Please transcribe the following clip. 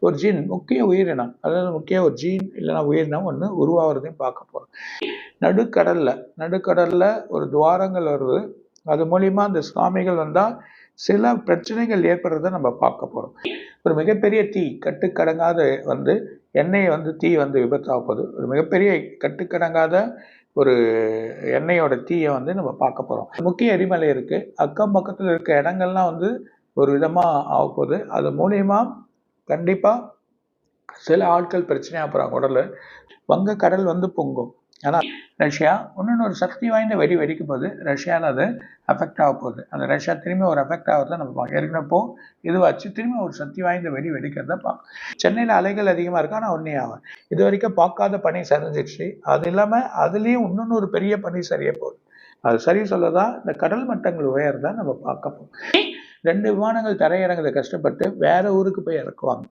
ஒரு ஜீன் முக்கிய உயிரினம், அதாவது முக்கிய ஒரு ஜீன் இல்லைன்னா உயிரினம் ஒன்று உருவாகிறதையும் பார்க்க போகிறோம். நடுக்கடலில் ஒரு துவாரங்கள் வருது. அது மூலிமா அந்த சுனாமிகள் வந்தால் சில பிரச்சனைகள் ஏற்படுறத நம்ம பார்க்க போகிறோம். ஒரு மிகப்பெரிய தீ கட்டுக்கடங்காத எண்ணெயை தீ விபத்தாக போகுது. ஒரு மிகப்பெரிய கட்டுக்கடங்காத ஒரு எண்ணெயோட தீயை நம்ம பார்க்க போகிறோம். முக்கிய எரிமலை இருக்குது. அக்கம் பக்கத்தில் இருக்க இடங்கள்லாம் ஒரு விதமாக ஆக போகுது. அது மூலியமா கண்டிப்பாக சில ஆட்கள் பிரச்சனையாக போகிறாங்க. உடல் வங்கக்கடல் பொங்கும். ஆனால் ரஷ்யா இன்னொன்று சக்தி வாய்ந்த வெடிக்கும் போது ரஷ்யாவில் அது அஃபெக்ட் ஆக போகுது. அந்த ரஷ்யா திரும்பி ஒரு அஃபெக்ட் ஆகிறத நம்ம பார்க்க ஏற்கனப்போ இதுவாச்சு திரும்பி ஒரு சக்தி வாய்ந்த வெடிக்கிறத பார்க்க. சென்னையில் அலைகள் அதிகமாக இருக்கு, ஆனால் ஒன்றே ஆகும். இது வரைக்கும் பார்க்காத பனி சரிஞ்சிடுச்சு. அது இல்லாமல் அதுலேயும் இன்னொன்று பெரிய பனி சரிய போகுது. அது சரி சொல்லதான் இந்த கடல் மட்டங்கள் உயர்தான் நம்ம பார்க்க போகிறோம். 2 விமானங்கள் தரையிறங்குறத கஷ்டப்பட்டு வேற ஊருக்கு போய் இறக்குவாங்க.